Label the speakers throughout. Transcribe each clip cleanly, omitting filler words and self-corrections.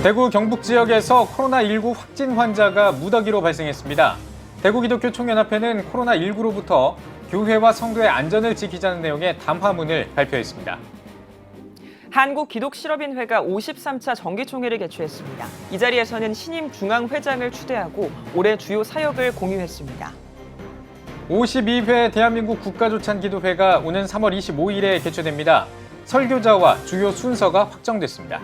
Speaker 1: 대구 경북 지역에서 코로나19 확진 환자가 무더기로 발생했습니다. 대구기독교총연합회는 코로나19로부터 교회와 성도의 안전을 지키자는 내용의 담화문을 발표했습니다.
Speaker 2: 한국기독실업인회가 53차 정기총회를 개최했습니다. 이 자리에서는 신임 중앙회장을 추대하고 올해 주요 사역을 공유했습니다.
Speaker 1: 52회 대한민국 국가조찬기도회가 오는 3월 25일에 개최됩니다. 설교자와 주요 순서가 확정됐습니다.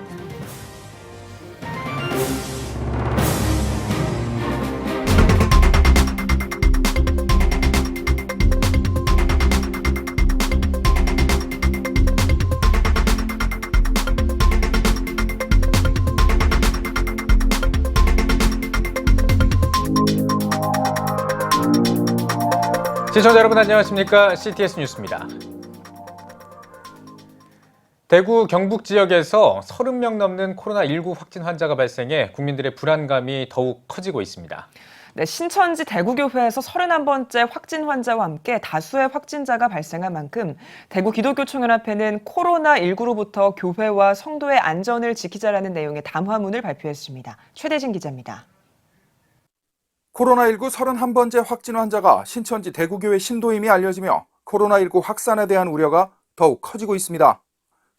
Speaker 1: 시청자 여러분 안녕하십니까? CTS 뉴스입니다. 대구 경북 지역에서 30명 넘는 코로나19 확진 환자가 발생해 국민들의 불안감이 더욱 커지고 있습니다.
Speaker 2: 네, 신천지 대구교회에서 31번째 확진 환자와 함께 다수의 확진자가 발생한 만큼 대구기독교총연합회는 코로나19로부터 교회와 성도의 안전을 지키자라는 내용의 담화문을 발표했습니다. 최대진 기자입니다.
Speaker 3: 코로나19 31번째 확진 환자가 신천지 대구교회 신도임이 알려지며 코로나19 확산에 대한 우려가 더욱 커지고 있습니다.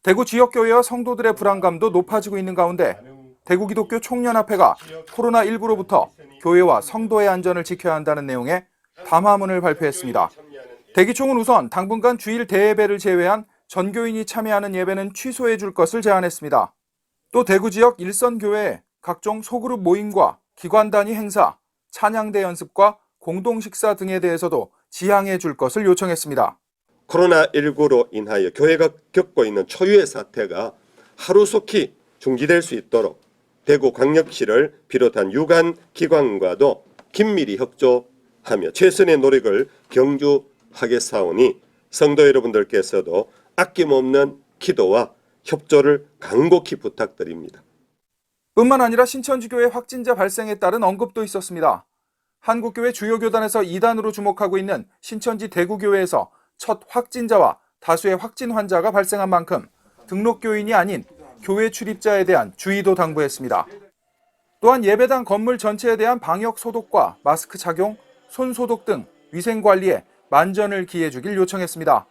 Speaker 3: 대구 지역교회와 성도들의 불안감도 높아지고 있는 가운데 대구기독교 총연합회가 코로나19로부터 교회와 성도의 안전을 지켜야 한다는 내용의 담화문을 발표했습니다. 대기총은 우선 당분간 주일 대예배를 제외한 전교인이 참여하는 예배는 취소해 줄 것을 제안했습니다. 또 대구 지역 일선교회에 각종 소그룹 모임과 기관 단위 행사, 찬양대 연습과 공동 식사 등에 대해서도 지양해 줄 것을 요청했습니다.
Speaker 4: 코로나19로 인하여 교회가 겪고 있는 초유의 사태가 하루속히 중지될 수 있도록 대구광역시를 비롯한 유관 기관과도 긴밀히 협조하며 최선의 노력을 경주하겠사오니 성도 여러분들께서도 아낌없는 기도와 협조를 간곡히 부탁드립니다.
Speaker 3: 뿐만 아니라 신천지교회 확진자 발생에 따른 언급도 있었습니다. 한국교회 주요 교단에서 이단으로 주목하고 있는 신천지 대구교회에서 첫 확진자와 다수의 확진 환자가 발생한 만큼 등록교인이 아닌 교회 출입자에 대한 주의도 당부했습니다. 또한 예배당 건물 전체에 대한 방역 소독과 마스크 착용, 손 소독 등 위생 관리에 만전을 기해 주길 요청했습니다.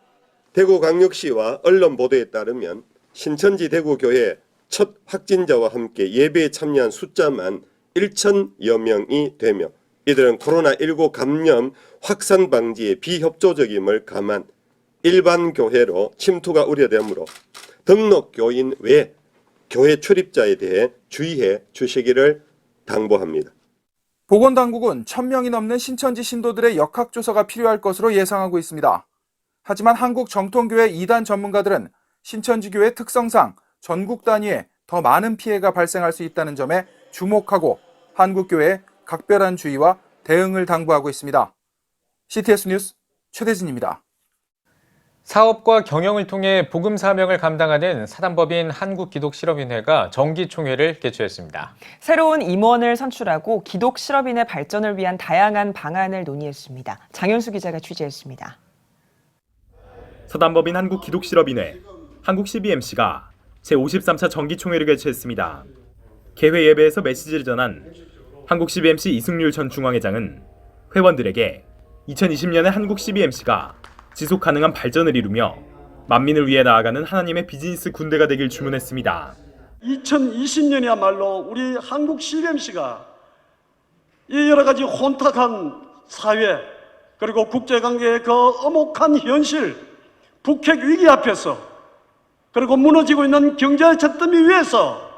Speaker 4: 대구광역시와 언론 보도에 따르면 신천지 대구교회 첫 확진자와 함께 예배에 참여한 숫자만 1,000여 명이 되며 이들은 코로나19 감염 확산 방지에 비협조적임을 감안 일반 교회로 침투가 우려되므로 등록 교인 외 교회 출입자에 대해 주의해 주시기를 당부합니다.
Speaker 3: 보건당국은 1,000명이 넘는 신천지 신도들의 역학조사가 필요할 것으로 예상하고 있습니다. 하지만 한국정통교회 이단 전문가들은 신천지교회 특성상 전국 단위에 더 많은 피해가 발생할 수 있다는 점에 주목하고 한국교회에 각별한 주의와 대응을 당부하고 있습니다. CTS 뉴스 최대진입니다.
Speaker 1: 사업과 경영을 통해 복음 사명을 감당하는 사단법인 한국기독실업인회가 정기총회를 개최했습니다.
Speaker 2: 새로운 임원을 선출하고 기독실업인의 발전을 위한 다양한 방안을 논의했습니다. 장현수 기자가 취재했습니다.
Speaker 5: 사단법인 한국기독실업인회, 한국 CBMC가 제53차 정기총회를 개최했습니다. 개회 예배에서 메시지를 전한 한국 CBMC 이승률 전 중앙회장은 회원들에게 2020년에 한국 CBMC가 지속 가능한 발전을 이루며 만민을 위해 나아가는 하나님의 비즈니스 군대가 되길 주문했습니다.
Speaker 6: 2020년이야말로 우리 한국 CBMC가 이 여러 가지 혼탁한 사회 그리고 국제관계의 그 엄혹한 현실, 북핵 위기 앞에서 그리고 무너지고 있는 경제의 잿더미 위에서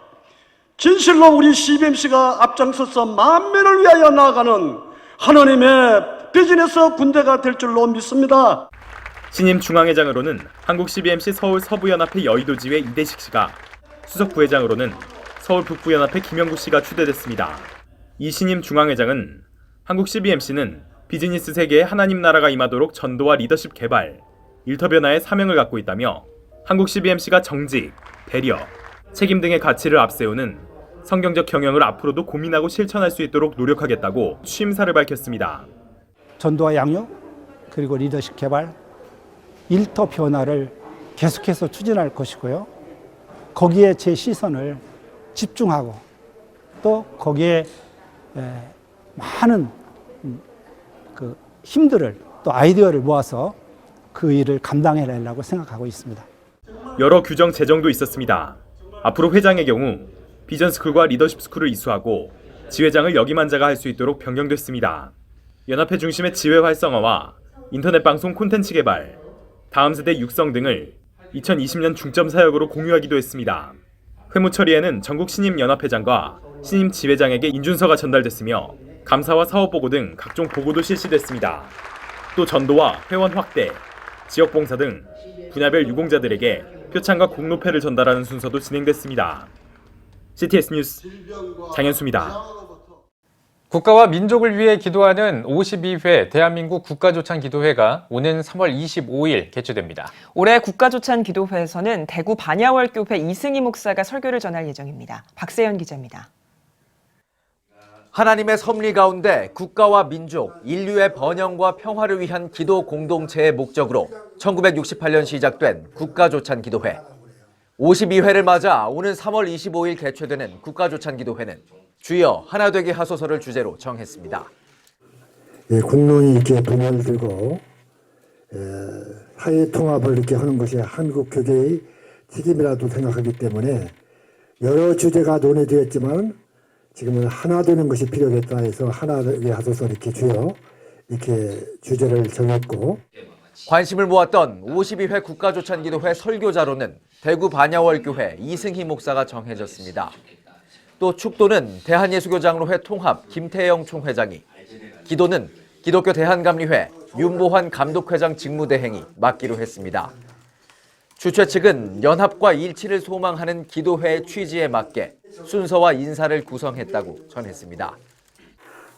Speaker 6: 진실로 우리 CBMC가 앞장서서 만민을 위하여 나아가는 하나님의 비즈니스 군대가 될 줄로 믿습니다.
Speaker 5: 신임 중앙회장으로는 한국 CBMC 서울 서부연합회 여의도지회 이대식 씨가, 수석 부회장으로는 서울 북부연합회 김영구 씨가 추대됐습니다. 이 신임 중앙회장은 한국 CBMC는 비즈니스 세계에 하나님 나라가 임하도록 전도와 리더십 개발, 일터 변화의 사명을 갖고 있다며 한국 CBMC가 정직, 배려, 책임 등의 가치를 앞세우는 성경적 경영을 앞으로도 고민하고 실천할 수 있도록 노력하겠다고 취임사를 밝혔습니다.
Speaker 7: 전도와 양육, 그리고 리더십 개발, 일터 변화를 계속해서 추진할 것이고요. 거기에 제 시선을 집중하고 또 거기에 많은 그 힘들을 또 아이디어를 모아서 그 일을 감당해내려고 생각하고 있습니다.
Speaker 5: 여러 규정 제정도 있었습니다. 앞으로 회장의 경우 비전스쿨과 리더십스쿨을 이수하고 지회장을 역임환자가 할 수 있도록 변경됐습니다. 연합회 중심의 지회 활성화와 인터넷 방송 콘텐츠 개발, 다음 세대 육성 등을 2020년 중점 사역으로 공유하기도 했습니다. 회무 처리에는 전국 신임 연합회장과 신임 지회장에게 인준서가 전달됐으며 감사와 사업 보고 등 각종 보고도 실시됐습니다. 또 전도와 회원 확대, 지역 봉사 등 분야별 유공자들에게 표창과 공로패를 전달하는 순서도 진행됐습니다. CTS 뉴스 장현수입니다.
Speaker 1: 국가와 민족을 위해 기도하는 52회 대한민국 국가조찬기도회가 오는 3월 25일 개최됩니다.
Speaker 2: 올해 국가조찬기도회에서는 대구 반야월교회 이승희 목사가 설교를 전할 예정입니다. 박세현 기자입니다.
Speaker 8: 하나님의 섭리 가운데 국가와 민족, 인류의 번영과 평화를 위한 기도 공동체의 목적으로 1968년 시작된 국가조찬기도회. 52회를 맞아 오는 3월 25일 개최되는 국가조찬기도회는 주여 하나 되게 하소서를 주제로 정했습니다.
Speaker 9: 공론이 이렇게 분열되고 사회 통합을 이렇게 하는 것이 한국 교계의 책임이라도 생각하기 때문에 여러 주제가 논의되었지만 지금은 하나 되는 것이 필요하겠다 해서 하나 되게 하소서 이렇게 주여 이렇게 주제를 정했고,
Speaker 8: 관심을 모았던 52회 국가조찬기도회 설교자로는 대구 반야월교회 이승희 목사가 정해졌습니다. 또 축도는 대한예수교장로회 통합 김태영 총회장이, 기도는 기독교 대한감리회 윤보환 감독회장 직무대행이 맡기로 했습니다. 주최 측은 연합과 일치를 소망하는 기도회의 취지에 맞게 순서와 인사를 구성했다고 전했습니다.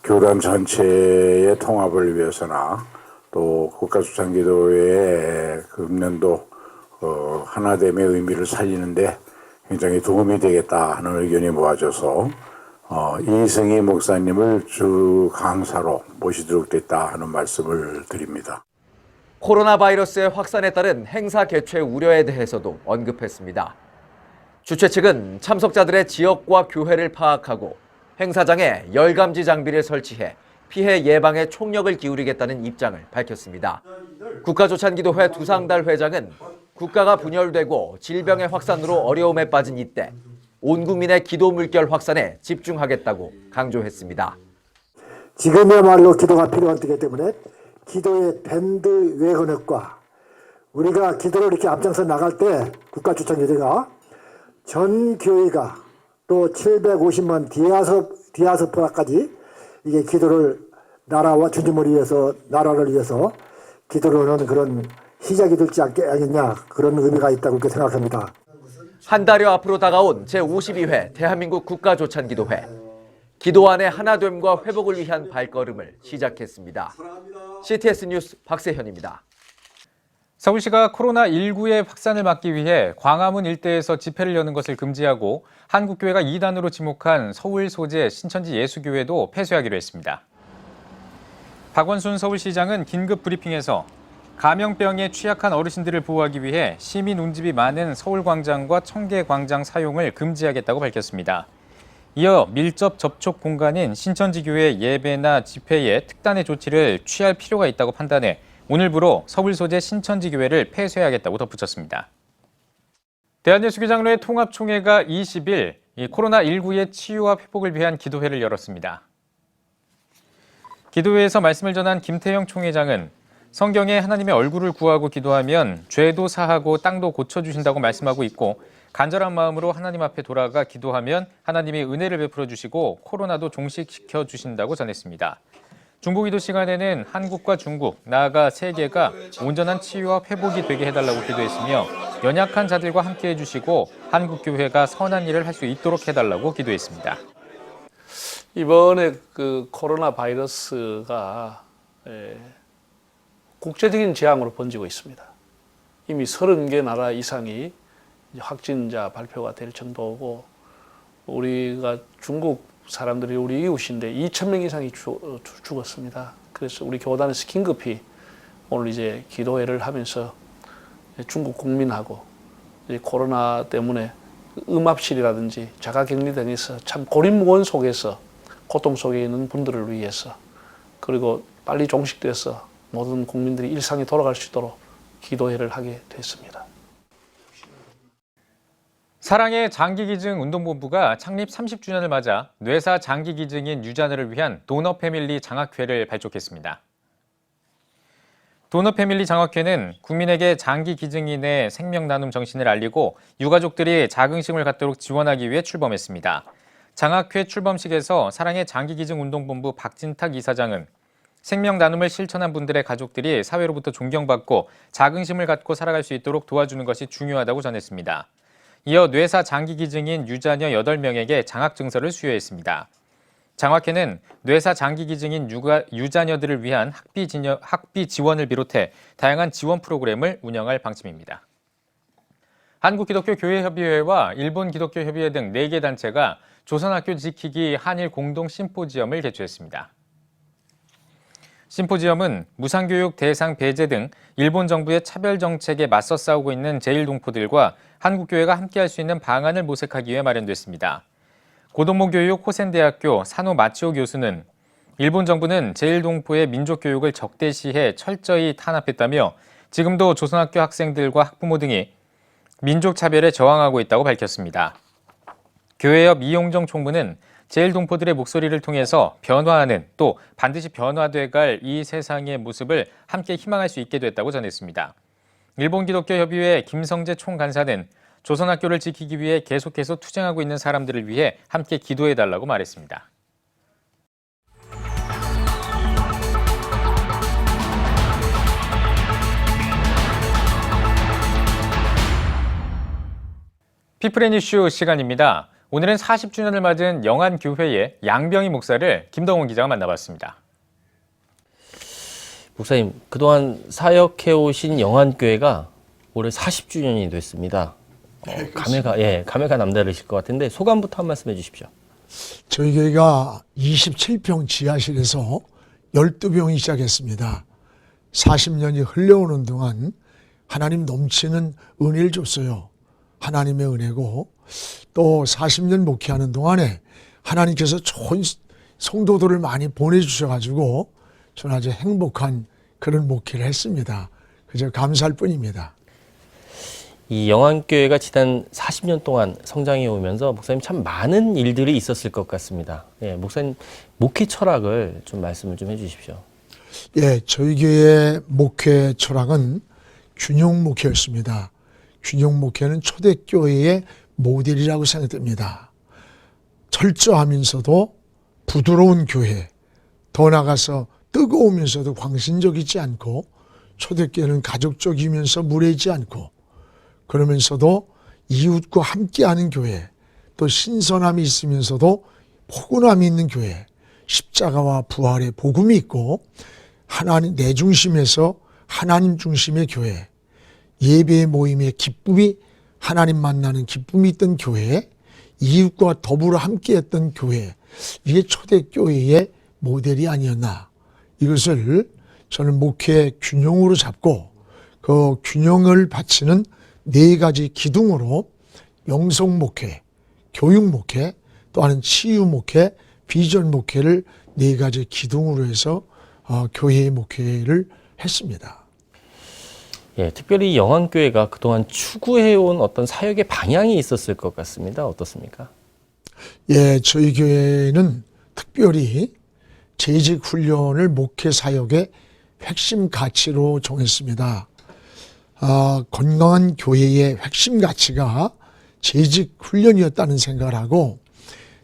Speaker 10: 교단 전체의 통합을 위해서나 또 국가조찬기도회의 금년도 하나됨의 의미를 살리는데 굉장히 도움이 되겠다 하는 의견이 모아져서 이승희 목사님을 주 강사로 모시도록 됐다 하는 말씀을 드립니다.
Speaker 8: 코로나 바이러스의 확산에 따른 행사 개최 우려에 대해서도 언급했습니다. 주최 측은 참석자들의 지역과 교회를 파악하고 행사장에 열감지 장비를 설치해 피해 예방에 총력을 기울이겠다는 입장을 밝혔습니다. 국가조찬기도회 두상달 회장은 국가가 분열되고 질병의 확산으로 어려움에 빠진 이때 온 국민의 기도 물결 확산에 집중하겠다고 강조했습니다.
Speaker 9: 지금이야말로 기도가 필요한 때이기 때문에 기도의 밴드 웨건업과 우리가 기도를 이렇게 앞장서 나갈 때 국가조찬기도회가 전 교회가 또 750만 디아스포라까지 이게 기도를 나라와 주님을 위해서 나라를 위해서 기도를 하는 그런 시작이 되지 않겠냐, 그런 의미가 있다고 그렇게 생각합니다.
Speaker 8: 한 달여 앞으로 다가온 제52회 대한민국 국가조찬기도회. 기도 안의 하나됨과 회복을 위한 발걸음을 시작했습니다. CTS 뉴스 박세현입니다.
Speaker 1: 서울시가 코로나19의 확산을 막기 위해 광화문 일대에서 집회를 여는 것을 금지하고 한국교회가 2단으로 지목한 서울 소재 신천지 예수교회도 폐쇄하기로 했습니다. 박원순 서울시장은 긴급 브리핑에서 감염병에 취약한 어르신들을 보호하기 위해 시민 운집이 많은 서울광장과 청계광장 사용을 금지하겠다고 밝혔습니다. 이어 밀접 접촉 공간인 신천지교회 예배나 집회에 특단의 조치를 취할 필요가 있다고 판단해 오늘부로 서울 소재 신천지교회를 폐쇄하겠다고 덧붙였습니다. 대한예수교장로회 통합총회가 20일 코로나19의 치유와 회복을 위한 기도회를 열었습니다. 기도회에서 말씀을 전한 김태영 총회장은 성경에 하나님의 얼굴을 구하고 기도하면 죄도 사하고 땅도 고쳐주신다고 말씀하고 있고 간절한 마음으로 하나님 앞에 돌아가 기도하면 하나님이 은혜를 베풀어 주시고 코로나도 종식시켜 주신다고 전했습니다. 중보기도 시간에는 한국과 중국, 나아가 세계가 온전한 치유와 회복이 되게 해달라고 기도했으며 연약한 자들과 함께 해주시고 한국교회가 선한 일을 할 수 있도록 해달라고 기도했습니다.
Speaker 11: 이번에 그 코로나 바이러스가 국제적인 재앙으로 번지고 있습니다. 이미 30개 나라 이상이 확진자 발표가 될 정도고, 우리가 중국 사람들이 우리 이웃인데 2,000명 이상이 죽었습니다. 그래서 우리 교단에서 긴급히 오늘 이제 기도회를 하면서 중국 국민하고 이제 코로나 때문에 음압실이라든지 자가격리 등에서 참 고립무원 속에서 고통 속에 있는 분들을 위해서 그리고 빨리 종식돼서 모든 국민들이 일상에 돌아갈 수 있도록 기도회를 하게 됐습니다.
Speaker 1: 사랑의 장기기증 운동본부가 창립 30주년을 맞아 뇌사 장기기증인 유자녀를 위한 도너패밀리 장학회를 발족했습니다. 도너패밀리 장학회는 국민에게 장기기증인의 생명나눔 정신을 알리고 유가족들이 자긍심을 갖도록 지원하기 위해 출범했습니다. 장학회 출범식에서 사랑의 장기기증 운동본부 박진탁 이사장은 생명나눔을 실천한 분들의 가족들이 사회로부터 존경받고 자긍심을 갖고 살아갈 수 있도록 도와주는 것이 중요하다고 전했습니다. 이어 뇌사 장기기증인 유자녀 8명에게 장학증서를 수여했습니다. 장학회는 뇌사 장기기증인 유자녀들을 위한 학비 지원을 비롯해 다양한 지원 프로그램을 운영할 방침입니다. 한국기독교교회협의회와 일본기독교협의회 등 4개 단체가 조선학교 지키기 한일 공동 심포지엄을 개최했습니다. 심포지엄은 무상교육 대상 배제 등 일본 정부의 차별 정책에 맞서 싸우고 있는 제1동포들과 한국교회가 함께할 수 있는 방안을 모색하기 위해 마련됐습니다. 고도모교육 호센대학교 산호 마치오 교수는 일본 정부는 제1동포의 민족교육을 적대시해 철저히 탄압했다며 지금도 조선학교 학생들과 학부모 등이 민족차별에 저항하고 있다고 밝혔습니다. 교회협 이용정 총무는 제1동포들의 목소리를 통해서 변화하는 또 반드시 변화돼갈 이 세상의 모습을 함께 희망할 수 있게 됐다고 전했습니다. 일본기독교협의회 김성재 총간사는 조선학교를 지키기 위해 계속해서 투쟁하고 있는 사람들을 위해 함께 기도해달라고 말했습니다. 피플앤 이슈 시간입니다. 오늘은 40주년을 맞은 영안교회의 양병희 목사를 김동훈 기자가 만나봤습니다.
Speaker 12: 목사님, 그동안 사역해오신 영안교회가 올해 40주년이 됐습니다. 감회가 남다르실 것 같은데 소감부터 한 말씀 해주십시오.
Speaker 13: 저희 교회가 27평 지하실에서 12병이 시작했습니다. 40년이 흘러오는 동안 하나님 넘치는 은혜를 줬어요. 하나님의 은혜고 또 40년 목회하는 동안에 하나님께서 좋은 성도들을 많이 보내주셔가지고 저는 아주 행복한 그런 목회를 했습니다. 그저 감사할 뿐입니다.
Speaker 12: 이 영안교회가 지난 40년 동안 성장해 오면서 목사님 참 많은 일들이 있었을 것 같습니다. 목사님 목회 철학을 좀 말씀을 좀 해주십시오.
Speaker 13: 저희 교회의 목회 철학은 균형 목회였습니다. 균형 목회는 초대교회의 모델이라고 생각됩니다. 철저하면서도 부드러운 교회, 더 나아가서 뜨거우면서도 광신적이지 않고 초대교회는 가족적이면서 무례하지 않고 그러면서도 이웃과 함께하는 교회, 또 신선함이 있으면서도 포근함이 있는 교회, 십자가와 부활의 복음이 있고 하나님 내 중심에서 하나님 중심의 교회, 예배의 모임의 기쁨이 하나님 만나는 기쁨이 있던 교회, 이웃과 더불어 함께했던 교회, 이게 초대교회의 모델이 아니었나. 이것을 저는 목회 균형으로 잡고 그 균형을 바치는 4가지 기둥으로 영성 목회, 교육 목회, 또한 치유 목회, 비전 목회를 4가지 기둥으로 해서 교회의 목회를 했습니다.
Speaker 12: 특별히 영안교회가 그동안 추구해온 어떤 사역의 방향이 있었을 것 같습니다. 어떻습니까?
Speaker 13: 저희 교회는 특별히 재직 훈련을 목회 사역의 핵심 가치로 정했습니다. 건강한 교회의 핵심 가치가 재직 훈련이었다는 생각을 하고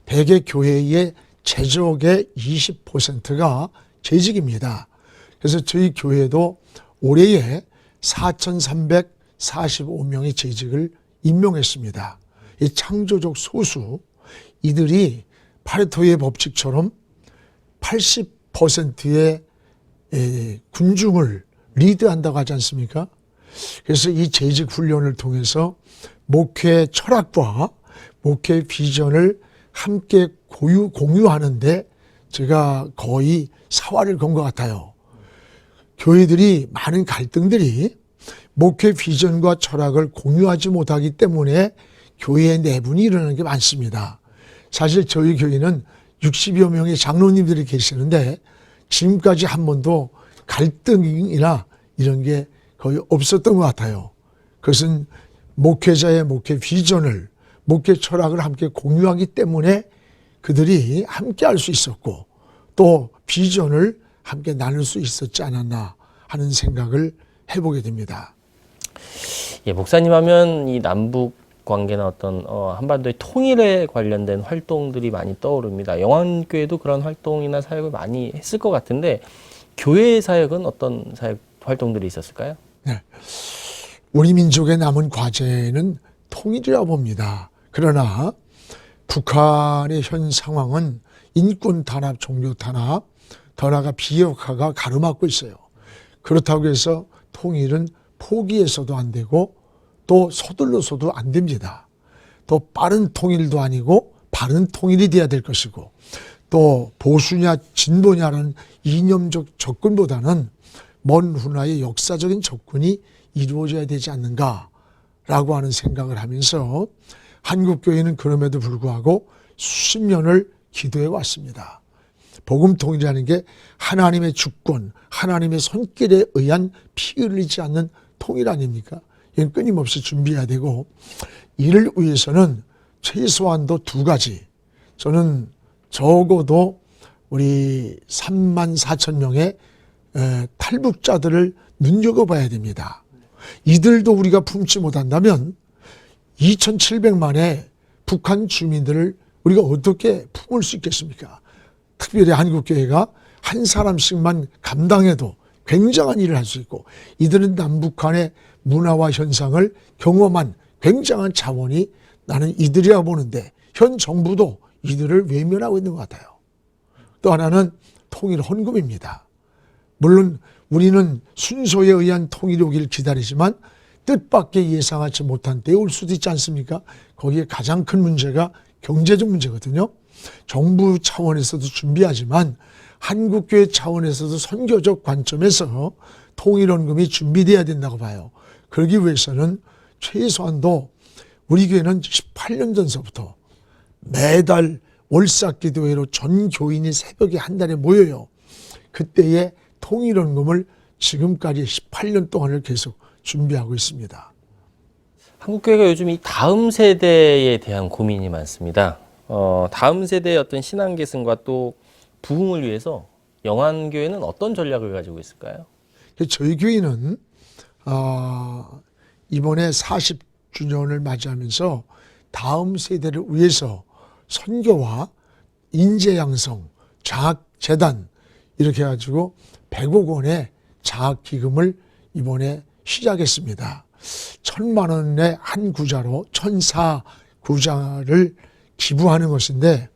Speaker 13: 대개 교회의 재적의 20%가 재직입니다. 그래서 저희 교회도 올해에 4,345명의 재직을 임명했습니다. 이 창조적 소수, 이들이 파레토의 법칙처럼 80%의 군중을 리드한다고 하지 않습니까? 그래서 이 재직 훈련을 통해서 목회 철학과 목회 비전을 함께 공유하는데 제가 거의 사활을 건 것 같아요. 교회들이 많은 갈등들이 목회 비전과 철학을 공유하지 못하기 때문에 교회 내분이 일어나는 게 많습니다. 사실 저희 교회는 60여 명의 장로님들이 계시는데 지금까지 한 번도 갈등이나 이런 게 거의 없었던 것 같아요. 그것은 목회자의 목회 비전을, 목회 철학을 함께 공유하기 때문에 그들이 함께 할 수 있었고 또 비전을 함께 나눌 수 있었지 않았나 하는 생각을 해보게 됩니다.
Speaker 12: 예, 목사님 하면 이 남북 관계나 어떤 한반도의 통일에 관련된 활동들이 많이 떠오릅니다. 영안교회도 그런 활동이나 사역을 많이 했을 것 같은데 교회 사역은 어떤 사역 활동들이 있었을까요?
Speaker 13: 네. 우리 민족의 남은 과제는 통일이라고 봅니다. 그러나 북한의 현 상황은 인권 탄압, 종교 탄압, 더 나아가 비핵화가 가로막고 있어요. 그렇다고 해서 통일은 포기해서도 안 되고 또 서둘러서도 안 됩니다. 또 빠른 통일도 아니고 바른 통일이 돼야 될 것이고 또 보수냐 진보냐라는 이념적 접근보다는 먼 훗날의 역사적인 접근이 이루어져야 되지 않는가라고 하는 생각을 하면서 한국교회는 그럼에도 불구하고 수십 년을 기도해 왔습니다. 복음 통일이라는 게 하나님의 주권, 하나님의 손길에 의한 피 흘리지 않는 통일 아닙니까? 이건 끊임없이 준비해야 되고 이를 위해서는 최소한도 두 가지, 저는 적어도 우리 3만 4천 명의 탈북자들을 눈여겨봐야 됩니다. 이들도 우리가 품지 못한다면 2,700만의 북한 주민들을 우리가 어떻게 품을 수 있겠습니까? 특별히 한국교회가 한 사람씩만 감당해도 굉장한 일을 할 수 있고 이들은 남북한의 문화와 현상을 경험한 굉장한 자원이 나는 이들이라 보는데 현 정부도 이들을 외면하고 있는 것 같아요. 또 하나는 통일 헌금입니다. 물론 우리는 순서에 의한 통일이 오기를 기다리지만 뜻밖의 예상하지 못한 때에 올 수도 있지 않습니까? 거기에 가장 큰 문제가 경제적 문제거든요. 정부 차원에서도 준비하지만 한국교회 차원에서도 선교적 관점에서 통일헌금이 준비돼야 된다고 봐요. 그러기 위해서는 최소한도 우리 교회는 18년 전서부터 매달 월삭기도회로 전 교인이 새벽에 한 달에 모여요. 그때의 통일헌금을 지금까지 18년 동안을 계속 준비하고 있습니다.
Speaker 12: 한국교회가 요즘 이 다음 세대에 대한 고민이 많습니다. 다음 세대의 어떤 신앙 계승과 또 부흥을 위해서 영안교회는 어떤 전략을 가지고 있을까요?
Speaker 13: 저희 교회는 이번에 40주년을 맞이하면서 다음 세대를 위해서 선교와 인재 양성, 장학재단 이렇게 해가지고 100억 원의 장학기금을 이번에 시작했습니다. 1,000만 원의 한 구자로 1,004 구자를 기부하는 것인데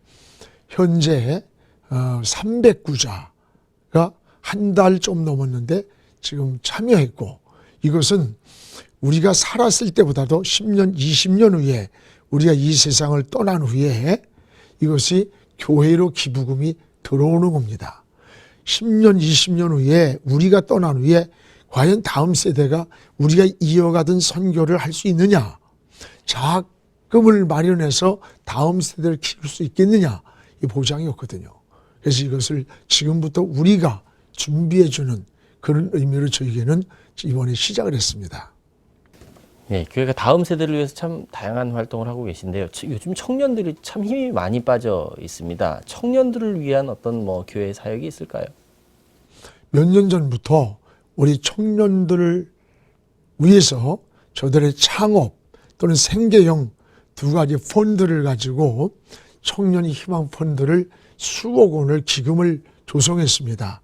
Speaker 13: 현재 300구자가 한 달 좀 넘었는데 지금 참여했고 이것은 우리가 살았을 때보다도 10년, 20년 후에 우리가 이 세상을 떠난 후에 이것이 교회로 기부금이 들어오는 겁니다. 10년, 20년 후에 우리가 떠난 후에 과연 다음 세대가 우리가 이어가던 선교를 할 수 있느냐, 자금을 마련해서 다음 세대를 키울 수 있겠느냐, 이 보장이 없거든요. 그래서 이것을 지금부터 우리가 준비해주는 그런 의미로 저희에게는 이번에 시작을 했습니다.
Speaker 12: 네, 교회가 다음 세대를 위해서 참 다양한 활동을 하고 계신데요. 요즘 청년들이 참 힘이 많이 빠져 있습니다. 청년들을 위한 어떤 교회 사역이 있을까요?
Speaker 13: 몇 년 전부터 우리 청년들을 위해서 저들의 창업 또는 생계형 두 가지 펀드를 가지고 청년 희망 펀드를 수억 원을 기금을 조성했습니다.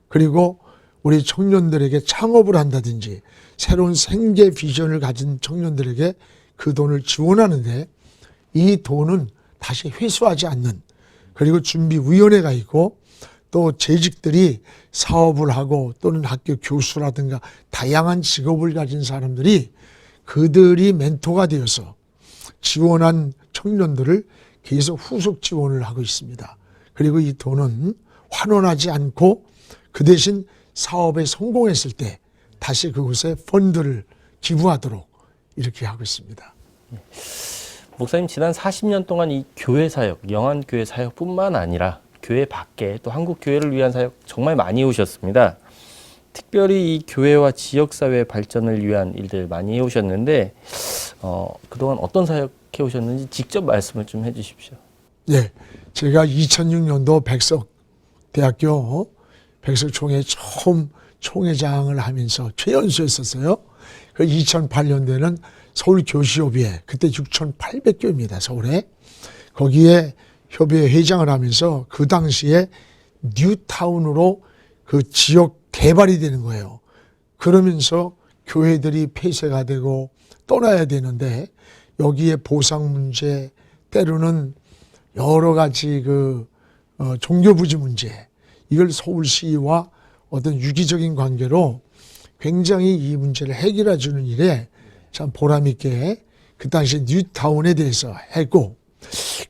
Speaker 13: 그리고 우리 청년들에게 창업을 한다든지 새로운 생계 비전을 가진 청년들에게 그 돈을 지원하는데 이 돈은 다시 회수하지 않는, 그리고 준비위원회가 있고 또 재직들이 사업을 하고 또는 학교 교수라든가 다양한 직업을 가진 사람들이 그들이 멘토가 되어서 지원한 청년들을 계속 후속 지원을 하고 있습니다. 그리고 이 돈은 환원하지 않고 그 대신 사업에 성공했을 때 다시 그곳에 펀드를 기부하도록 이렇게 하고 있습니다.
Speaker 12: 목사님 지난 40년 동안 이 교회 사역, 영안교회 사역뿐만 아니라 교회 밖에 또 한국 교회를 위한 사역 정말 많이 해오셨습니다. 특별히 이 교회와 지역사회 발전을 위한 일들 많이 해오셨는데 그동안 어떤 사역 해오셨는지 직접 말씀을 좀 해주십시오.
Speaker 13: 네, 제가 2006년도 백석대학교 백석총회 처음 총회장을 하면서 최연소였었어요. 그 2008년도에는 서울교시협의회, 그때 6,800교입니다, 서울에. 거기에 협의회 회장을 하면서 그 당시에 뉴타운으로 그 지역 개발이 되는 거예요. 그러면서 교회들이 폐쇄가 되고 떠나야 되는데 여기에 보상 문제, 때로는 여러 가지 종교부지 문제, 이걸 서울시와 어떤 유기적인 관계로 굉장히 이 문제를 해결해 주는 일에 참 보람있게 그 당시 뉴타운에 대해서 했고,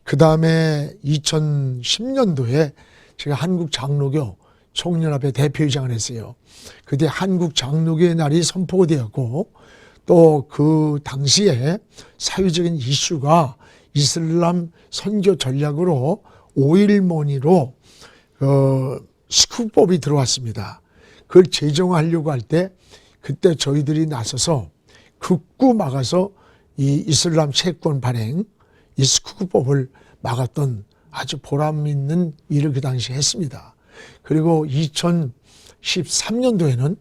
Speaker 13: 그 다음에 2010년도에 제가 한국장로교 총연합회 대표회장을 했어요. 그때 한국장로교의 날이 선포가 되었고, 또 그 당시에 사회적인 이슈가 이슬람 선교 전략으로 5.1모니로 스쿠법이 들어왔습니다. 그걸 제정하려고 할 때 그때 저희들이 나서서 극구 막아서 이 이슬람 채권 발행, 이 스쿠법을 막았던 아주 보람 있는 일을 그 당시에 했습니다. 그리고 2013년도에는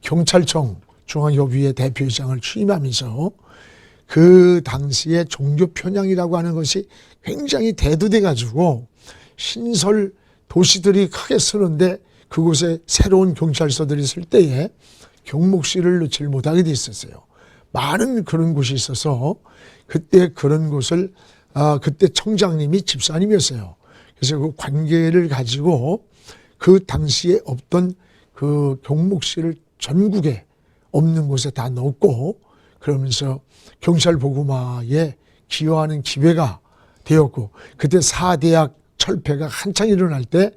Speaker 13: 경찰청 중앙협의회 대표회장을 취임하면서 그 당시에 종교 편향이라고 하는 것이 굉장히 대두돼 가지고 신설 도시들이 크게 쓰는데 그곳에 새로운 경찰서들이 쓸 때에 경목실을 넣지 못하게 돼 있었어요. 많은 그런 곳이 있어서 그때 그런 곳을 그때 청장님이 집사님이었어요. 그래서 그 관계를 가지고 그 당시에 없던 그 경목실을 전국에 없는 곳에 다 넣었고, 그러면서 경찰보고마에 기여하는 기회가 되었고, 그때 4대학 철폐가 한창 일어날 때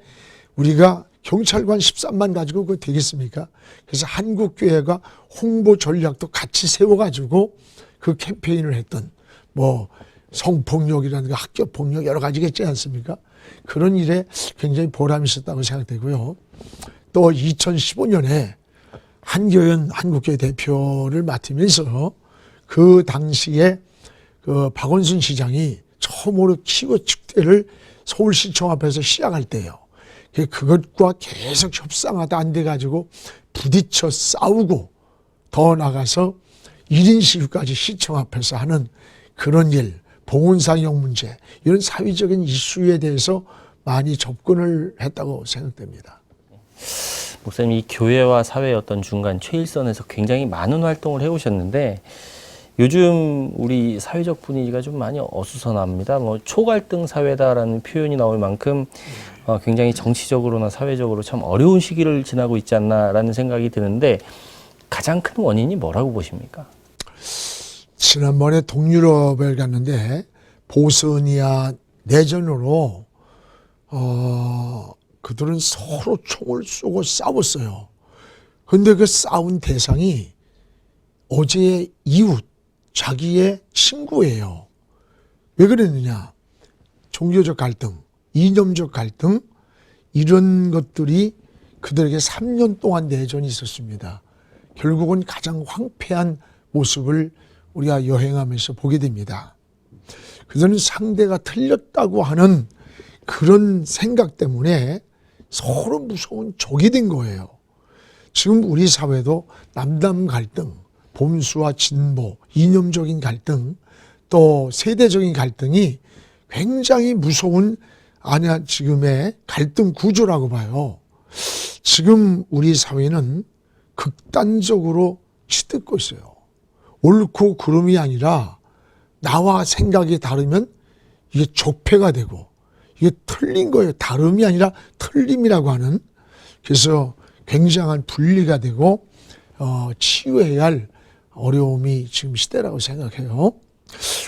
Speaker 13: 우리가 경찰관 13만 가지고 그거 되겠습니까? 그래서 한국교회가 홍보 전략도 같이 세워가지고 그 캠페인을 했던, 뭐 성폭력이라든가 학교폭력 여러 가지가 있지 않습니까? 그런 일에 굉장히 보람이 있었다고 생각되고요. 또 2015년에 한교연 한국교회 대표를 맡으면서 그 당시에 그 박원순 시장이 처음으로 키워 축제를 서울시청 앞에서 시작할 때예요. 그것과 계속 협상하다 안 돼가지고 부딪혀 싸우고 더 나가서 1인 시위까지 시청 앞에서 하는 그런 일, 봉헌사역 문제, 이런 사회적인 이슈에 대해서 많이 접근을 했다고 생각됩니다.
Speaker 12: 목사님, 이 교회와 사회의 어떤 중간 최일선에서 굉장히 많은 활동을 해오셨는데 요즘 우리 사회적 분위기가 좀 많이 어수선합니다. 뭐 초갈등 사회다라는 표현이 나올 만큼 굉장히 정치적으로나 사회적으로 참 어려운 시기를 지나고 있지 않나라는 생각이 드는데 가장 큰 원인이 뭐라고 보십니까?
Speaker 13: 지난번에 동유럽을 갔는데 보스니아 내전으로 그들은 서로 총을 쏘고 싸웠어요. 그런데 그 싸운 대상이 어제의 이웃, 자기의 친구예요. 왜 그랬느냐? 종교적 갈등, 이념적 갈등, 이런 것들이 그들에게 3년 동안 내전이 있었습니다. 결국은 가장 황폐한 모습을 우리가 여행하면서 보게 됩니다. 그들은 상대가 틀렸다고 하는 그런 생각 때문에 서로 무서운 적이 된 거예요. 지금 우리 사회도 남남 갈등, 보수와 진보, 이념적인 갈등, 또 세대적인 갈등이 굉장히 무서운 지금의 갈등 구조라고 봐요. 지금 우리 사회는 극단적으로 치닫고 있어요. 옳고 그름이 아니라 나와 생각이 다르면 이게 적폐가 되고 이게 틀린 거예요. 다름이 아니라 틀림이라고 하는. 그래서 굉장한 분리가 되고 치유해야 할 어려움이 지금 시대라고 생각해요.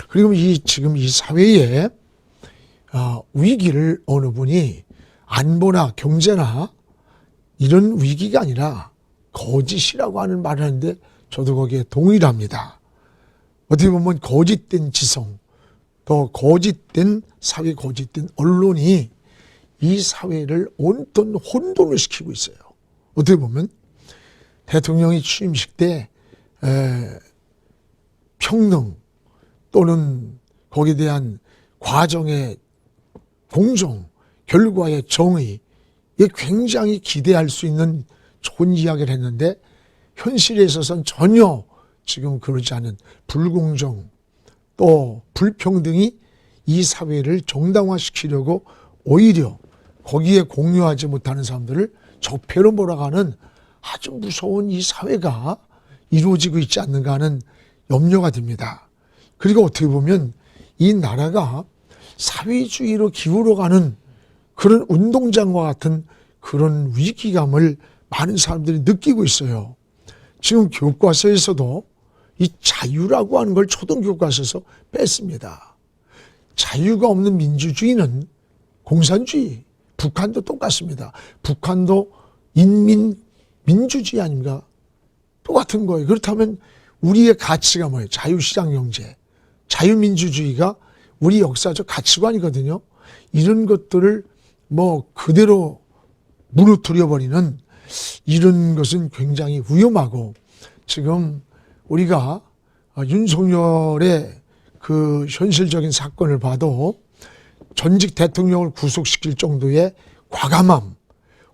Speaker 13: 그리고 지금 이 사회에 위기를 어느 분이 안보나 경제나 이런 위기가 아니라 거짓이라고 하는 말을 하는데 저도 거기에 동의를 합니다. 어떻게 보면 거짓된 지성, 또 고짓된 사회, 고짓된 언론이 이 사회를 온통 혼돈을 시키고 있어요. 어떻게 보면 대통령이 취임식 때 평등 또는 거기에 대한 과정의 공정, 결과의 정의, 이게 굉장히 기대할 수 있는 좋은 이야기를 했는데 현실에 있어서는 전혀 지금 그러지 않은 불공정 또 불평등이 이 사회를 정당화시키려고 오히려 거기에 공유하지 못하는 사람들을 적폐로 몰아가는 아주 무서운 이 사회가 이루어지고 있지 않는가 하는 염려가 듭니다. 그리고 어떻게 보면 이 나라가 사회주의로 기울어가는 그런 운동장과 같은 그런 위기감을 많은 사람들이 느끼고 있어요. 지금 교과서에서도 이 자유라고 하는 걸 초등교과서에서 뺐습니다. 자유가 없는 민주주의는 공산주의. 북한도 똑같습니다. 북한도 민주주의 아닙니까? 똑같은 거예요. 그렇다면 우리의 가치가 뭐예요? 자유시장 경제, 자유민주주의가 우리 역사적 가치관이거든요. 이런 것들을 그대로 무너뜨려버리는 이런 것은 굉장히 위험하고 지금 우리가 윤석열의 그 현실적인 사건을 봐도 전직 대통령을 구속시킬 정도의 과감함,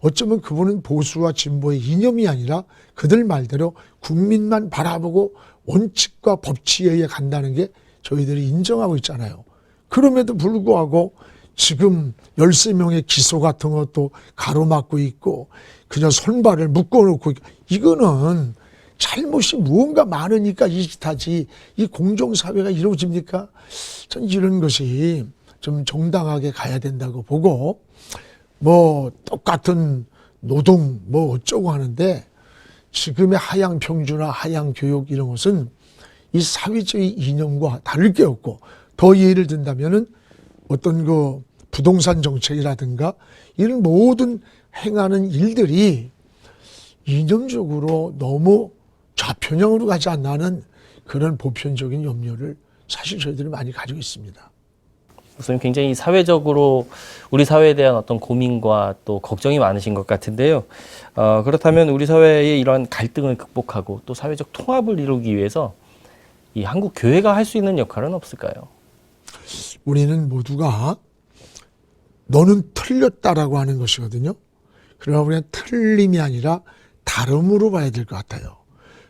Speaker 13: 어쩌면 그분은 보수와 진보의 이념이 아니라 그들 말대로 국민만 바라보고 원칙과 법치에 의해 간다는 게 저희들이 인정하고 있잖아요. 그럼에도 불구하고 지금 13명의 기소 같은 것도 가로막고 있고 그냥 손발을 묶어놓고 이거는 잘못이 무언가 많으니까 이 짓하지 이 공정사회가 이루어집니까? 전 이런 것이 좀 정당하게 가야 된다고 보고 똑같은 노동 어쩌고 하는데 지금의 하향 평준화, 하향 교육 이런 것은 이 사회주의 이념과 다를 게 없고 더 예를 든다면은 어떤 그 부동산 정책이라든가 이런 모든 행하는 일들이 이념적으로 너무 좌편향으로 가지 않나 하는 그런 보편적인 염려를 사실 저희들이 많이 가지고 있습니다.
Speaker 12: 목사님 굉장히 사회적으로 우리 사회에 대한 어떤 고민과 또 걱정이 많으신 것 같은데요. 그렇다면 우리 사회의 이러한 갈등을 극복하고 또 사회적 통합을 이루기 위해서 이 한국 교회가 할 수 있는 역할은 없을까요?
Speaker 13: 우리는 모두가 너는 틀렸다라고 하는 것이거든요. 그러나 우리는 틀림이 아니라 다름으로 봐야 될 것 같아요.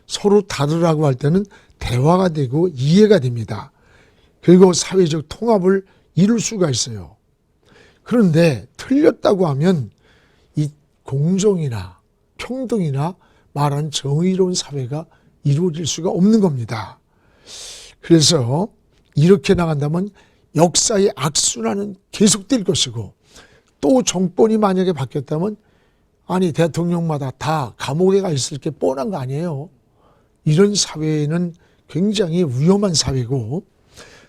Speaker 13: 서로 다르라고 할 때는 대화가 되고 이해가 됩니다. 그리고 사회적 통합을 이룰 수가 있어요. 그런데 틀렸다고 하면 이 공정이나 평등이나 말한 정의로운 사회가 이루어질 수가 없는 겁니다. 그래서 이렇게 나간다면 역사의 악순환은 계속될 것이고 또 정권이 만약에 바뀌었다면 아니 대통령마다 다 감옥에 가 있을 게 뻔한 거 아니에요. 이런 사회는 굉장히 위험한 사회고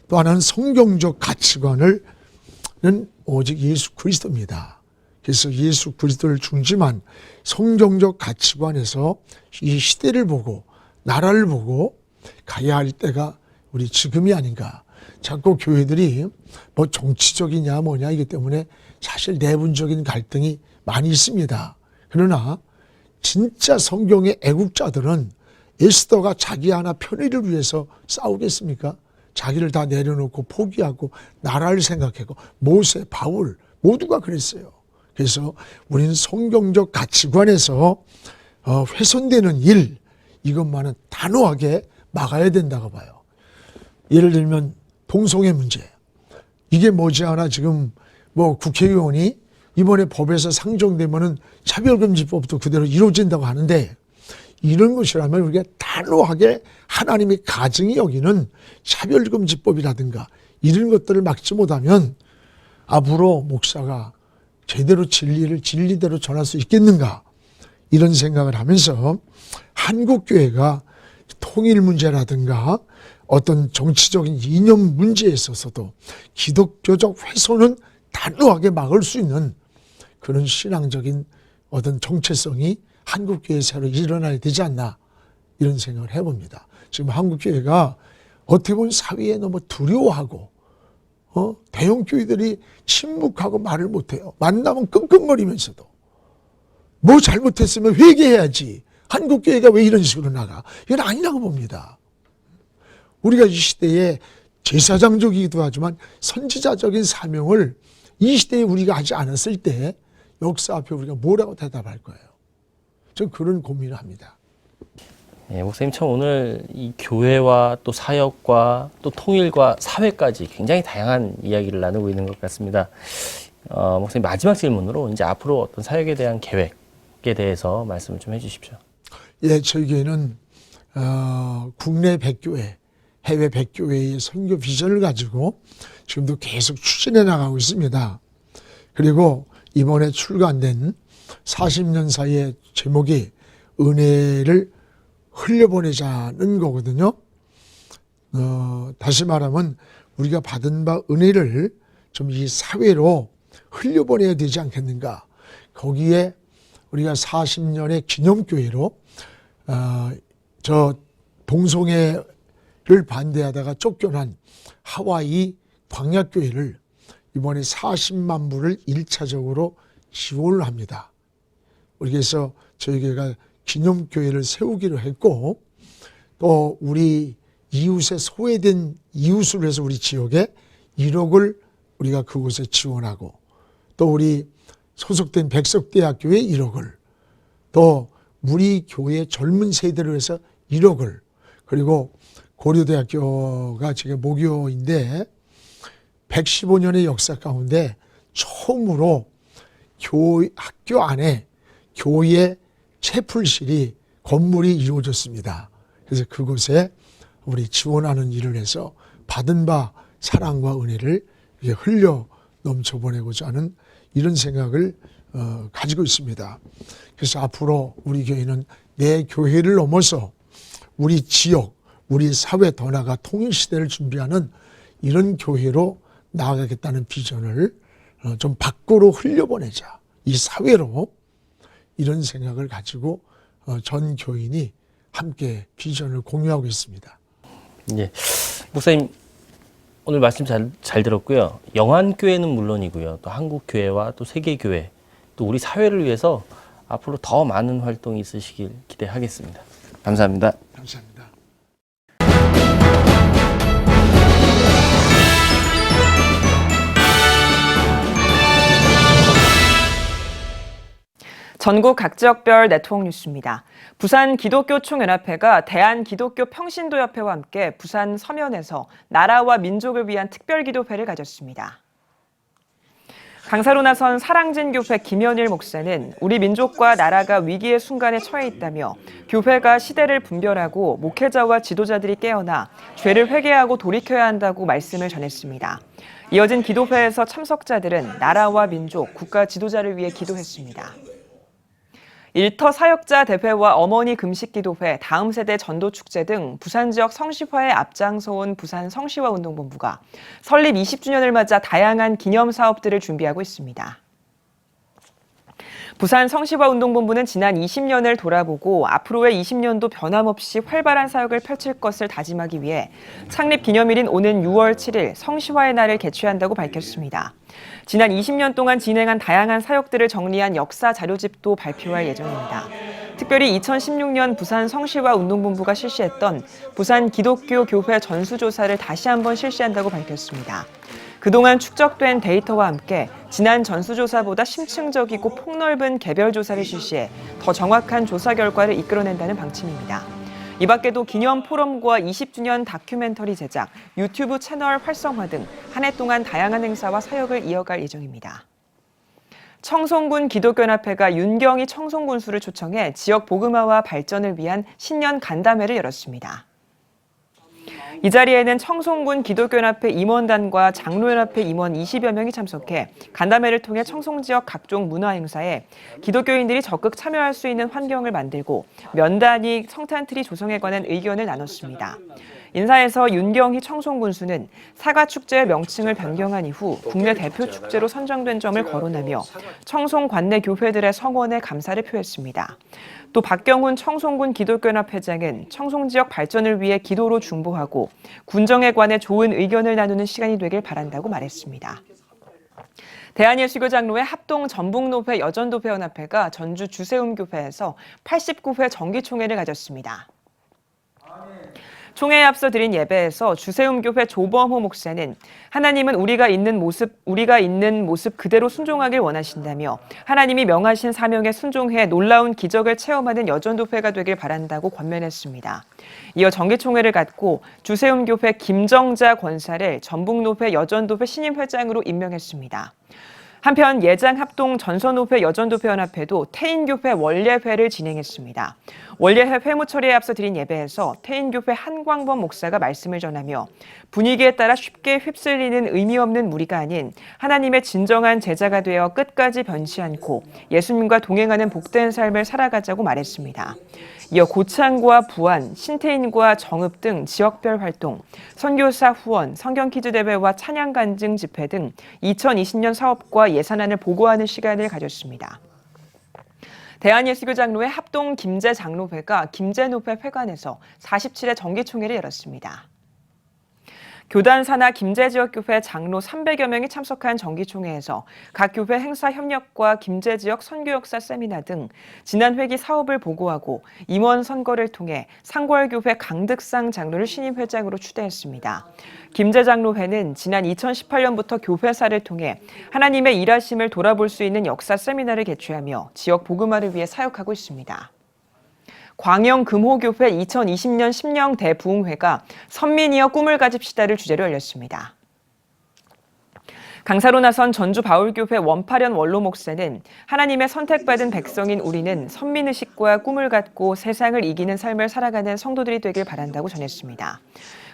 Speaker 13: 또 하나는 성경적 가치관은 오직 예수 그리스도입니다. 그래서 예수 그리스도를 중심한 성경적 가치관에서 이 시대를 보고 나라를 보고 가야 할 때가 우리 지금이 아닌가. 자꾸 교회들이 정치적이냐 뭐냐 이기 때문에 사실 내분적인 갈등이 많이 있습니다. 그러나 진짜 성경의 애국자들은 에스더가 자기 하나 편의를 위해서 싸우겠습니까? 자기를 다 내려놓고 포기하고 나라를 생각하고 모세, 바울 모두가 그랬어요. 그래서 우리는 성경적 가치관에서 훼손되는 일 이것만은 단호하게 막아야 된다고 봐요. 예를 들면 동성애 문제. 이게 머지않아 지금 국회의원이 이번에 법에서 상정되면은 차별금지법도 그대로 이루어진다고 하는데 이런 것이라면 우리가 단호하게 하나님의 가증이 여기는 차별금지법이라든가 이런 것들을 막지 못하면 앞으로 목사가 제대로 진리를 진리대로 전할 수 있겠는가 이런 생각을 하면서 한국교회가 통일 문제라든가 어떤 정치적인 이념 문제에 있어서도 기독교적 훼손은 단호하게 막을 수 있는 그런 신앙적인 어떤 정체성이 한국교회에 새로 일어나야 되지 않나 이런 생각을 해봅니다. 지금 한국교회가 어떻게 보면 사회에 너무 두려워하고 대형 교회들이 침묵하고 말을 못해요. 만나면 끙끙거리면서도. 뭐 잘못했으면 회개해야지. 한국교회가 왜 이런 식으로 나가? 이건 아니라고 봅니다. 우리가 이 시대에 제사장적이기도 하지만 선지자적인 사명을 이 시대에 우리가 하지 않았을 때 역사 앞에 우리가 뭐라고 대답할 거예요? 전 그런 고민을 합니다.
Speaker 12: 예, 목사님 참 오늘 이 교회와 또 사역과 또 통일과 사회까지 굉장히 다양한 이야기를 나누고 있는 것 같습니다. 목사님 마지막 질문으로 이제 앞으로 어떤 사역에 대한 계획에 대해서 말씀을 좀 해주십시오.
Speaker 13: 예, 저희 교회는 국내 100교회, 해외 100교회의 선교 비전을 가지고 지금도 계속 추진해 나가고 있습니다. 그리고 이번에 출간된 40년 사이의 제목이 은혜를 흘려보내자는 거거든요. 다시 말하면 우리가 받은 바 은혜를 좀 이 사회로 흘려보내야 되지 않겠는가. 거기에 우리가 40년의 기념교회로 저 동성애를 반대하다가 쫓겨난 하와이 광야교회를 이번에 40만 불을 1차적으로 지원을 합니다. 그래서 저희 교회가 기념교회를 세우기로 했고, 또 우리 이웃의 소외된 이웃을 위해서 우리 지역에 1억을 우리가 그곳에 지원하고, 또 우리 소속된 백석대학교에 1억을, 또 우리 교회 젊은 세대를 위해서 1억을, 그리고 고려대학교가 지금 모교인데 115년의 역사 가운데 처음으로 학교 안에 교회 채플실이 건물이 이루어졌습니다. 그래서 그곳에 우리 지원하는 일을 해서 받은 바 사랑과 은혜를 흘려 넘쳐보내고자 하는 이런 생각을 가지고 있습니다. 그래서 앞으로 우리 교회는 내 교회를 넘어서 우리 지역, 우리 사회 더 나아가 통일시대를 준비하는 이런 교회로 나아가겠다는 비전을 좀 밖으로 흘려보내자. 이 사회로 이런 생각을 가지고 전 교인이 함께 비전을 공유하고 있습니다.
Speaker 12: 예, 목사님 오늘 말씀 잘 들었고요. 영안교회는 물론이고요. 또 한국교회와 또 세계교회, 또 우리 사회를 위해서 앞으로 더 많은 활동이 있으시길 기대하겠습니다. 감사합니다.
Speaker 13: 감사합니다.
Speaker 2: 전국 각 지역별 네트워크 뉴스입니다. 부산 기독교총연합회가 대한기독교평신도협회와 함께 부산 서면에서 나라와 민족을 위한 특별기도회를 가졌습니다. 강사로 나선 사랑진 교회 김현일 목사는 우리 민족과 나라가 위기의 순간에 처해 있다며 교회가 시대를 분별하고 목회자와 지도자들이 깨어나 죄를 회개하고 돌이켜야 한다고 말씀을 전했습니다. 이어진 기도회에서 참석자들은 나라와 민족, 국가 지도자를 위해 기도했습니다. 일터 사역자 대회와 어머니 금식기도회, 다음 세대 전도축제 등 부산 지역 성시화에 앞장서온 부산 성시화운동본부가 설립 20주년을 맞아 다양한 기념사업들을 준비하고 있습니다. 부산 성시화운동본부는 지난 20년을 돌아보고 앞으로의 20년도 변함없이 활발한 사역을 펼칠 것을 다짐하기 위해 창립 기념일인 오는 6월 7일 성시화의 날을 개최한다고 밝혔습니다. 지난 20년 동안 진행한 다양한 사역들을 정리한 역사 자료집도 발표할 예정입니다. 특별히 2016년 부산 성시화 운동본부가 실시했던 부산 기독교 교회 전수조사를 다시 한번 실시한다고 밝혔습니다. 그동안 축적된 데이터와 함께 지난 전수조사보다 심층적이고 폭넓은 개별 조사를 실시해 더 정확한 조사 결과를 이끌어낸다는 방침입니다. 이 밖에도 기념 포럼과 20주년 다큐멘터리 제작, 유튜브 채널 활성화 등 한 해 동안 다양한 행사와 사역을 이어갈 예정입니다. 청송군 기독교연합회가 윤경희 청송군수를 초청해 지역 복음화와 발전을 위한 신년 간담회를 열었습니다. 이 자리에는 청송군 기독교연합회 임원단과 장로연합회 임원 20여 명이 참석해 간담회를 통해 청송 지역 각종 문화 행사에 기독교인들이 적극 참여할 수 있는 환경을 만들고 면 단위 성탄트리 조성에 관한 의견을 나눴습니다. 인사에서 윤경희 청송군수는 사과축제의 명칭을 변경한 이후 국내 대표 축제로 선정된 점을 거론하며 청송 관내 교회들의 성원에 감사를 표했습니다. 또 박경훈 청송군 기독교연합회장은 청송 지역 발전을 위해 기도로 중보하고 군정에 관해 좋은 의견을 나누는 시간이 되길 바란다고 말했습니다. 대한예수교장로회 합동 전북노회 여전도회연합회가 전주 주세움교회에서 89회 정기총회를 가졌습니다. 총회에 앞서 드린 예배에서 주세움교회 조범호 목사는 하나님은 우리가 있는 모습 그대로 순종하길 원하신다며 하나님이 명하신 사명에 순종해 놀라운 기적을 체험하는 여전도회가 되길 바란다고 권면했습니다. 이어 정기총회를 갖고 주세움교회 김정자 권사를 전북노회 여전도회 신임회장으로 임명했습니다. 한편 예장합동 전선노회 여전도회연합회도 태인교회 원례회를 진행했습니다. 원례회 회무 처리에 앞서 드린 예배에서 태인교회 한광범 목사가 말씀을 전하며 분위기에 따라 쉽게 휩쓸리는 의미 없는 무리가 아닌 하나님의 진정한 제자가 되어 끝까지 변치 않고 예수님과 동행하는 복된 삶을 살아가자고 말했습니다. 이어 고창과 부안, 신태인과 정읍 등 지역별 활동, 선교사 후원, 성경퀴즈 대회와 찬양 간증 집회 등 2020년 사업과 예산안을 보고하는 시간을 가졌습니다. 대한예수교장로회 합동 김제장로회가 김제노회 회관에서 47회 정기총회를 열었습니다. 교단 산하 김제지역교회 장로 300여 명이 참석한 정기총회에서 각 교회 행사 협력과 김제지역 선교역사 세미나 등 지난 회기 사업을 보고하고 임원 선거를 통해 상골교회 강득상 장로를 신임 회장으로 추대했습니다. 김제장로회는 지난 2018년부터 교회사를 통해 하나님의 일하심을 돌아볼 수 있는 역사 세미나를 개최하며 지역 복음화를 위해 사역하고 있습니다. 광영금호교회 2020년 심령 대부흥회가 선민이여 꿈을 가집시다를 주제로 열렸습니다. 강사로 나선 전주 바울교회 원파련 원로 목사는 하나님의 선택받은 백성인 우리는 선민의식과 꿈을 갖고 세상을 이기는 삶을 살아가는 성도들이 되길 바란다고 전했습니다.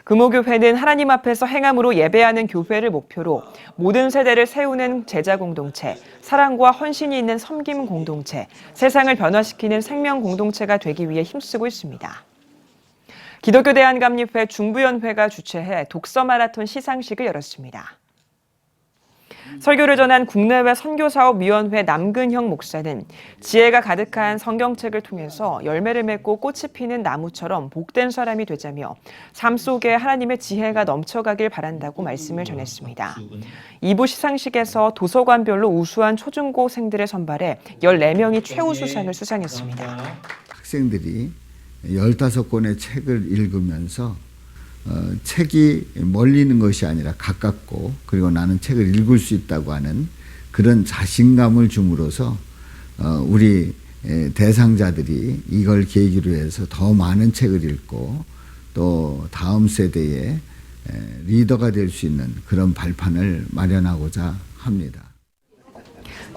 Speaker 2: 금호교회는 하나님 앞에서 행함으로 예배하는 교회를 목표로 모든 세대를 세우는 제자 공동체, 사랑과 헌신이 있는 섬김 공동체, 세상을 변화시키는 생명 공동체가 되기 위해 힘쓰고 있습니다. 기독교 대한감리회 중부연회가 주최해 독서 마라톤 시상식을 열었습니다. 설교를 전한 국내외 선교사업위원회 남근형 목사는 지혜가 가득한 성경책을 통해서 열매를 맺고 꽃이 피는 나무처럼 복된 사람이 되자며 삶 속에 하나님의 지혜가 넘쳐가길 바란다고 말씀을 전했습니다. 2부 시상식에서 도서관별로 우수한 초중고생들을 선발해 14명이 최우수상을 수상했습니다.
Speaker 14: 학생들이 15권의 책을 읽으면서 책이 멀리 있는 것이 아니라 가깝고 그리고 나는 책을 읽을 수 있다고 하는 그런 자신감을 줌으로써 우리 대상자들이 이걸 계기로 해서 더 많은 책을 읽고 또 다음 세대의 리더가 될 수 있는 그런 발판을 마련하고자 합니다.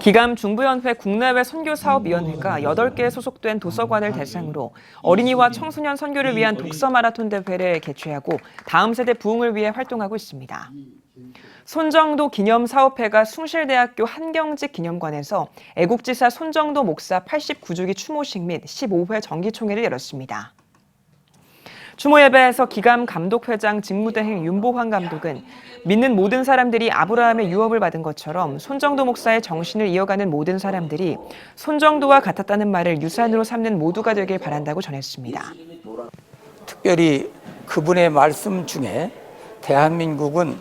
Speaker 2: 기감 중부연회 국내외 선교사업위원회가 8개에 소속된 도서관을 대상으로 어린이와 청소년 선교를 위한 독서 마라톤 대회를 개최하고 다음 세대 부흥을 위해 활동하고 있습니다. 손정도 기념사업회가 숭실대학교 한경직 기념관에서 애국지사 손정도 목사 89주기 추모식 및 15회 정기총회를 열었습니다. 추모 예배에서 기감 감독회장 직무대행 윤보환 감독은 믿는 모든 사람들이 아브라함의 유업을 받은 것처럼 손정도 목사의 정신을 이어가는 모든 사람들이 손정도와 같았다는 말을 유산으로 삼는 모두가 되길 바란다고 전했습니다.
Speaker 15: 특별히 그분의 말씀 중에 대한민국은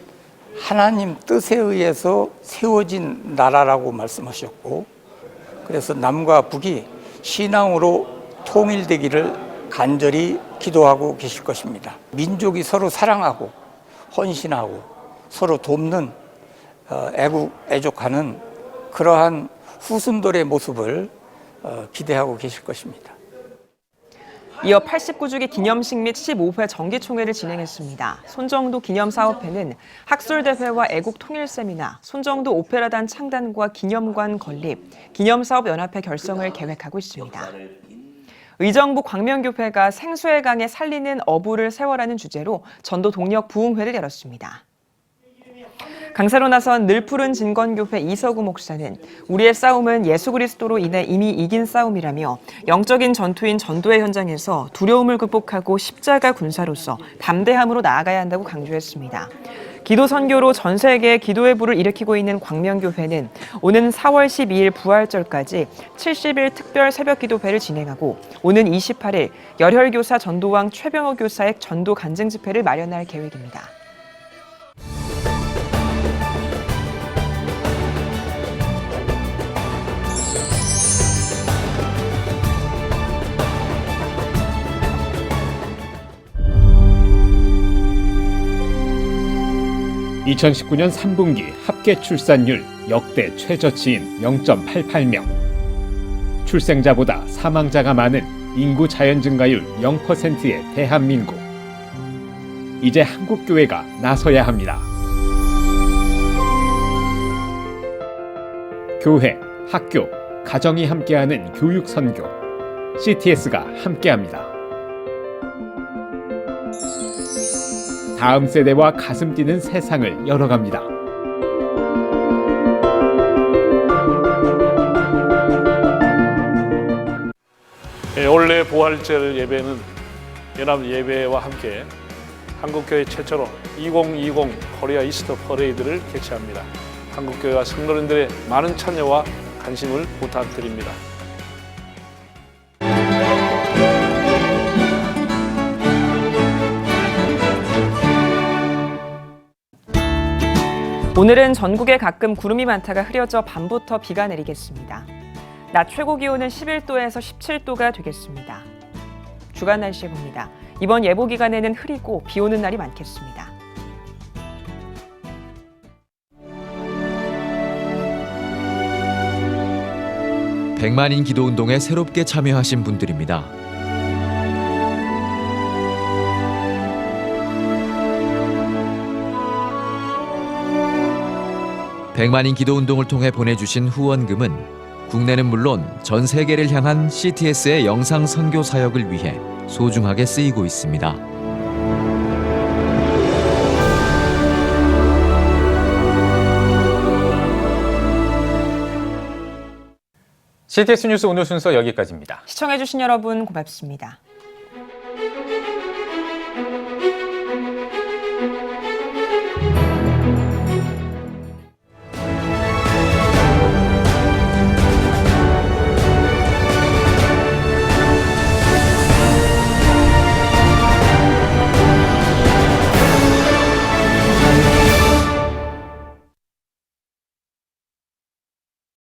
Speaker 15: 하나님 뜻에 의해서 세워진 나라라고 말씀하셨고 그래서 남과 북이 신앙으로 통일되기를 간절히 기도하고 계실 것입니다. 민족이 서로 사랑하고 헌신하고 서로 돕는 애국애족하는 그러한 후순돌의 모습을 기대하고 계실 것입니다.
Speaker 2: 이어 89주기 기념식 및 15회 정기총회를 진행했습니다. 손정도 기념사업회는 학술대회와 애국통일세미나, 손정도 오페라단 창단과 기념관 건립, 기념사업연합회 결성을 계획하고 있습니다. 의정부 광명교회가 생수의 강에 살리는 어부를 세워라는 주제로 전도 동력 부흥회를 열었습니다. 강사로 나선 늘푸른 진건교회 이서구 목사는 우리의 싸움은 예수 그리스도로 인해 이미 이긴 싸움이라며 영적인 전투인 전도의 현장에서 두려움을 극복하고 십자가 군사로서 담대함으로 나아가야 한다고 강조했습니다. 기도 선교로 전 세계에 기도의 불을 일으키고 있는 광명교회는 오는 4월 12일 부활절까지 70일 특별 새벽 기도회를 진행하고 오는 28일 열혈교사 전도왕 최병호 교사의 전도 간증 집회를 마련할 계획입니다.
Speaker 16: (2019년 3분기) 합계 출산율 역대 최저치인 0.88명. 출생자보다 사망자가 많은 인구 자연 증가율 0%의 대한민국. 이제 한국교회가 나서야 합니다. 교회, 학교, 가정이 함께하는 교육 선교. CTS가 함께합니다. 다음 세대와 가슴 뛰는 세상을 열어갑니다.
Speaker 11: 올해 부활절 예배는 연합 예배와 함께 한국교회 최초로 2020 코리아 이스터 퍼레이드를 개최합니다. 한국교회와 성도님들의 많은 참여와 관심을 부탁드립니다.
Speaker 2: 오늘은 전국에 가끔 구름이 많다가 흐려져 밤부터 비가 내리겠습니다. 낮 최고 기온은 11도에서 17도가 되겠습니다. 주간 날씨 봅니다. 이번 예보 기간에는 흐리고 비 오는 날이 많겠습니다.
Speaker 17: 백만인 기도운동에 새롭게 참여하신 분들입니다. 백만인 기도운동을 통해 보내주신 후원금은 국내는 물론 전 세계를 향한 CTS의 영상 선교 사역을 위해 소중하게 쓰이고 있습니다.
Speaker 1: CTS 뉴스 오늘 순서 여기까지입니다.
Speaker 2: 시청해주신 여러분 고맙습니다.